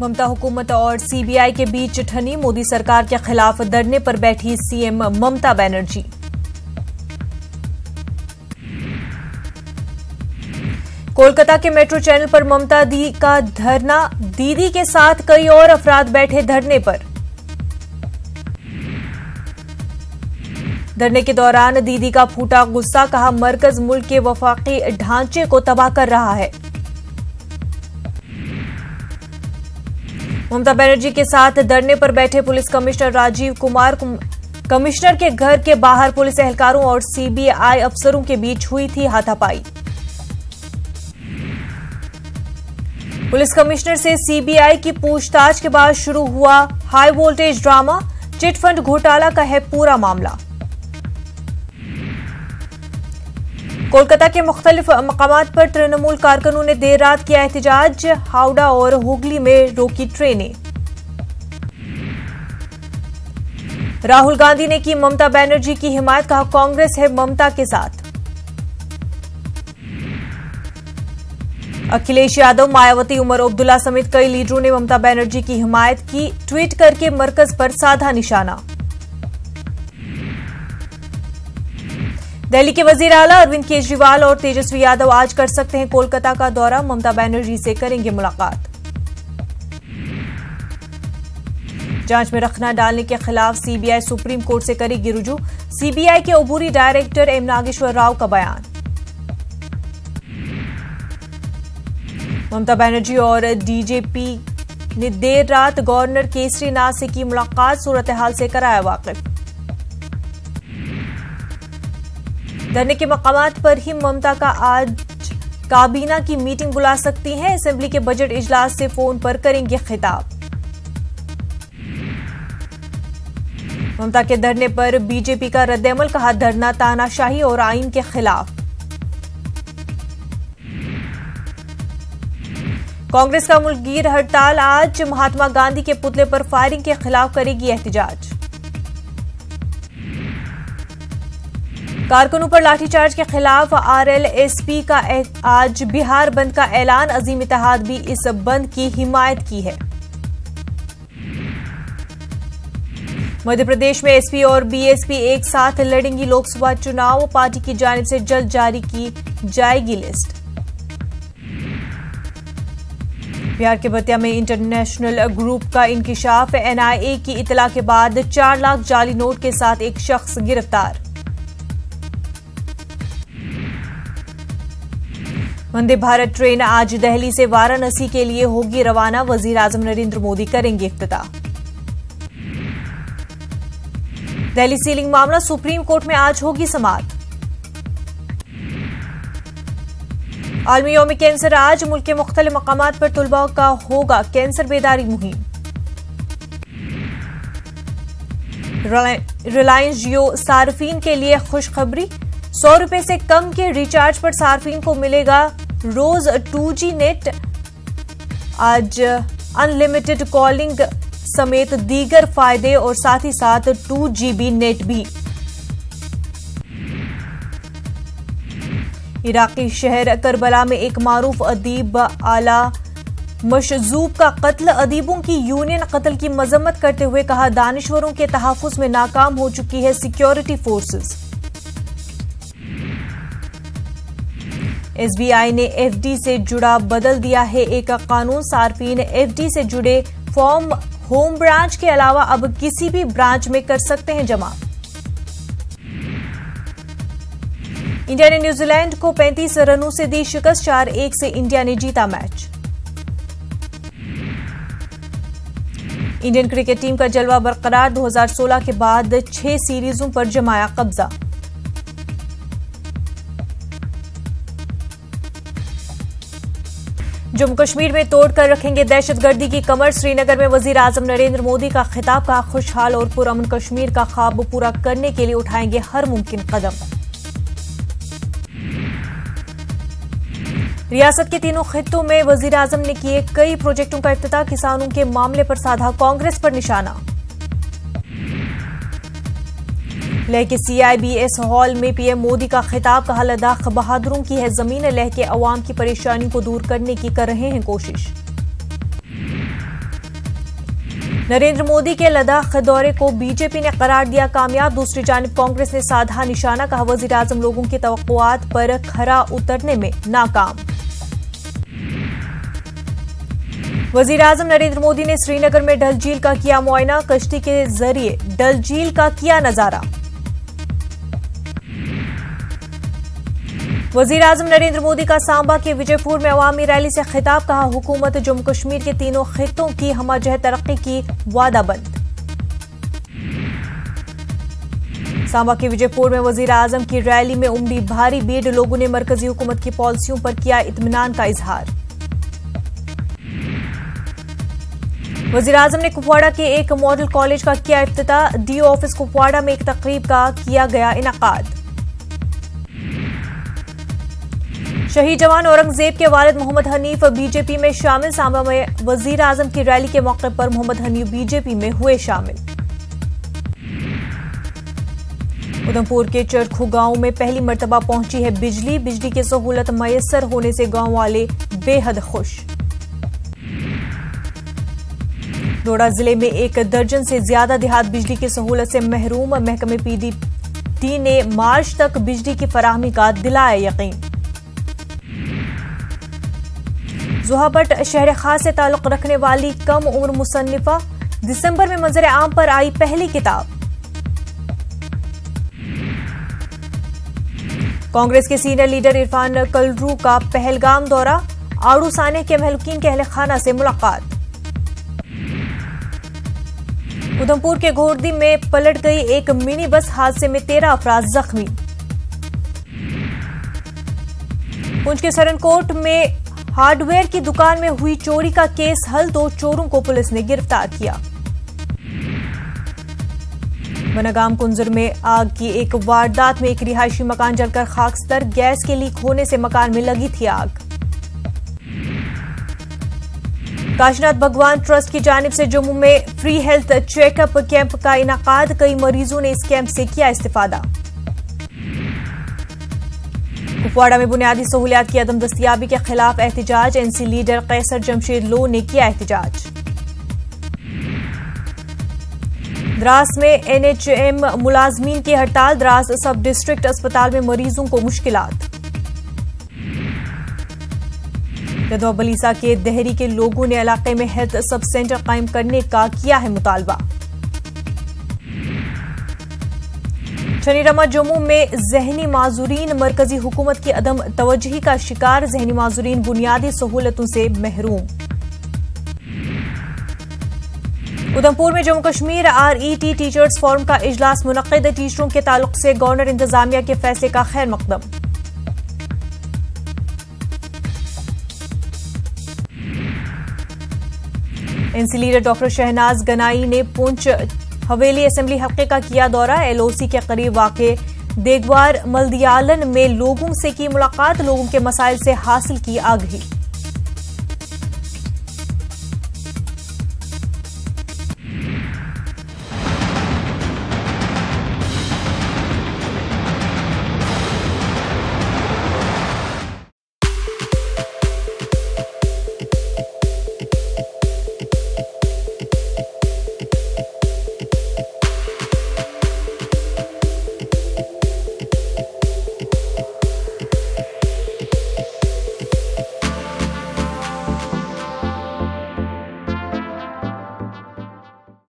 ममता हुकूमत और सीबीआई के बीच ठनी, मोदी सरकार के खिलाफ धरने पर बैठी सीएम ममता बनर्जी। कोलकाता के मेट्रो चैनल पर ममता दी का धरना, दीदी के साथ कई और अफराद बैठे धरने पर। धरने के दौरान दीदी का फूटा गुस्सा, कहा मरकज मुल्क के वफाकी ढांचे को तबाह कर रहा है। ममता बनर्जी के साथ धरने पर बैठे police commissioner Rajiv Kumar, commissioner के घर के बाहर पुलिस एहलकारों और सीबीआई अफसरों के बीच हुई थी हाथापाई। पुलिस कमिश्नर से सीबीआई की पूछताछ के बाद शुरू हुआ हाई वोल्टेज ड्रामा, चिटफंड घोटाला का है पूरा मामला। कोलकाता के मुख्तलिफ मकामात पर तृणमूल कारकुनों ने देर रात किया एहतजाज, हावड़ा और हुगली में रोकी ट्रेनें। राहुल गांधी ने की ममता बनर्जी की हिमायत, कहा कांग्रेस है ममता के साथ। अखिलेश यादव, मायावती, उमर अब्दुल्ला समेत कई लीडरों ने ममता बनर्जी की हिमायत की, ट्वीट करके मरकज पर साधा निशाना। दिल्ली के वजीर आला अरविंद केजरीवाल और तेजस्वी यादव आज कर सकते हैं कोलकाता का दौरा, ममता बनर्जी से करेंगे मुलाकात। जांच में रखना डालने के खिलाफ सीबीआई सुप्रीम कोर्ट से करेगी रुजू, सीबीआई के अबूरी डायरेक्टर एम नागेश्वर राव का बयान। ममता बनर्जी और डीजीपी ने देर रात गवर्नर केसरीनाथ से की मुलाकात, सूरत हाल से कराया वाकिफ। धरने के मकामात पर ही ममता का आज काबीना की मीटिंग बुला सकती हैं, असेंबली के बजट इजलास से फोन पर करेंगे खिताब। ममता के धरने पर बीजेपी का रद्देअमल, कहा धरना तानाशाही और आईन के खिलाफ। कांग्रेस का मुल्कगीर हड़ताल आज, महात्मा गांधी के पुतले पर फायरिंग के खिलाफ करेगी एहतजाज। कारकुनों पर लाठीचार्ज के खिलाफ आरएलएसपी का आज बिहार बंद का ऐलान, अजीम इत्तेहाद भी इस बंद की हिमायत की है। मध्य प्रदेश में एसपी और बीएसपी एक साथ लड़ेंगी लोकसभा चुनाव, पार्टी की जानिब से जल्द जारी की जाएगी लिस्ट। बिहार के बतिया में इंटरनेशनल ग्रुप का इंकिशाफ, एनआईए की इतला के बाद 4 लाख जाली नोट के साथ एक शख्स गिरफ्तार। वंदे भारत ट्रेन आज दिल्ली से वाराणसी के लिए होगी रवाना, वजीर आजम नरेंद्र मोदी करेंगे इफ्तिताह। दिल्ली सीलिंग मामला सुप्रीम कोर्ट में आज होगी समाअत। आलमी यौम कैंसर आज, मुल्क के मुख्तलिफ मकामात पर तुलबा का होगा कैंसर बेदारी मुहिम। रिलायंस जियो सार्फिन के लिए खुशखबरी, 100 रुपए से कम के रिचार्ज पर सार्फिन को मिलेगा रोज 2G नेट। आज अनलिमिटेड कॉलिंग समेत दीगर फायदे और साथ ही साथ 2GB नेट भी। इराकी शहर करबला में एक मारूफ अदीब आला मशजूब का कत्ल, अदीबों की यूनियन कत्ल की मजम्मत करते हुए कहा दानिश्वरों के तहफ्फुज में नाकाम हो चुकी है सिक्योरिटी फोर्सेस। एसबीआई ने एफडी से जुड़ा बदल दिया है एक कानून, सार्फिन एफडी से जुड़े फॉर्म होम ब्रांच के अलावा अब किसी भी ब्रांच में कर सकते हैं जमा। इंडिया ने न्यूजीलैंड को 35 रनों से दी शिकस्त, 4-1 से इंडिया ने जीता मैच। इंडियन क्रिकेट टीम का जलवा बरकरार, 2016 के बाद 6 सीरीजों पर जमाया कब्जा। जम्मू कश्मीर में तोड़कर रखेंगे दहशतगर्दी की कमर, श्रीनगर में वजीर आजम नरेंद्र मोदी का खिताब, कहा खुशहाल और पुरअमन कश्मीर का ख्वाब पूरा करने के लिए उठाएंगे हर मुमकिन कदम। रियासत के तीनों खित्तों में वजीर आजम ने किए कई प्रोजेक्टों का इफ्तिताह, किसानों के मामले पर साधा कांग्रेस पर निशाना। लेह के CIBS हॉल में पीएम मोदी का खिताब, कहा लद्दाख बहादुरों की है जमीन, लेह के अवाम की परेशानियों को दूर करने की कर रहे हैं कोशिश। नरेंद्र मोदी के लद्दाख दौरे को बीजेपी ने करार दिया कामयाब। दूसरी जानिब कांग्रेस ने साधा निशाना, कहा वजीर आजम लोगों की तवक्कुआत पर खरा उतरने में नाकाम। वजीर आजम नरेंद्र मोदी ने श्रीनगर में डल झील का किया मुआयना, कश्ती के जरिए डल झील का किया नजारा। वजीर आजम नरेंद्र मोदी का सांबा के विजयपुर में अवामी रैली से खिताब, कहा हुकूमत जम्मू कश्मीर के तीनों खित्तों की हमजह तरक्की की वादाबंद। सांबा के विजयपुर में वजीर आजम की रैली में उमड़ी भारी भीड़, लोगों ने मरकजी हुकूमत की पॉलिसियों पर किया इत्मीनान का इजहार। वजीर आजम ने कुपवाड़ा के एक मॉडल कॉलेज का किया इफ्तिताह, डीओ ऑफिस कुपवाड़ा में एक तकरीब का किया गया इनाकाद। शहीद जवान औरंगजेब के वालिद मोहम्मद हनीफ बीजेपी में शामिल, सांबा में वजीर आजम की रैली के मौके पर मोहम्मद हनीफ बीजेपी में हुए शामिल। उधमपुर के चरखू गांव में पहली मर्तबा पहुंची है बिजली की सहूलत मयसर होने से गांव वाले बेहद खुश। डोडा जिले में 1 दर्जन से ज्यादा देहात बिजली की सहूलत से महरूम, महकमे पीडीटी ने मार्च तक बिजली की फराहमी का दिलाया यकीन। जुहा भट्ट शहर खास से ताल्लुक रखने वाली कम उम्र मुसन्निफा, दिसंबर में मंजर आम पर आई पहली किताब। कांग्रेस के सीनियर लीडर इरफान कलरू का पहलगाम दौरा, आड़ू साने के महलुकीन के अहले खाना से मुलाकात। उधमपुर के घोरदी में पलट गई एक मिनी बस, हादसे में 13 अफराद जख्मी। पुंछ के सरनकोट में हार्डवेयर की दुकान में हुई चोरी का केस हल, 2 चोरों को पुलिस ने गिरफ्तार किया। बनगाम कुंजर में आग की एक वारदात में एक रिहायशी मकान जलकर खाकस्तर, गैस के लीक होने से मकान में लगी थी आग। काशीनाथ भगवान ट्रस्ट की जानिब से जम्मू में फ्री हेल्थ चेकअप कैंप का इनाकाद, कई मरीजों ने इस कैंप से किया इस्तिफादा। कुपवाड़ा में बुनियादी सहूलियात की अदम दस्तयाबी के खिलाफ एहतजाज, एनसी लीडर कैसर जमशेद लो ने किया एहतजाज। द्रास में एनएचएम मुलाजमीन की हड़ताल, द्रास सब डिस्ट्रिक्ट अस्पताल में मरीजों को मुश्किलात। गदवा बलीसा के दहरी के लोगों ने इलाके में हेल्थ सब सेंटर कायम करने का किया है मुतालबा। शनिरमा जम्मू में जहनी माजूरीन मरकजी हुकूमत की अदम तवज्जुही का शिकार, जहनी माजूरीन बुनियादी सहूलतों से महरूम। उधमपुर में Jammu Kashmir RET teachers forum का इजलास मुनक्किद, टीचरों के ताल्लुक से गवर्नर इंतजामिया के फैसले का खैर मकदम। NC leader doctor Shehnaaz Ganai ने पुंछ हवेली असेंबली हल्के का किया दौरा, एलओसी के करीब वाक़े देगवार मल्दियालन में लोगों से की मुलाकात, लोगों के मसाइल से हासिल की आगाही।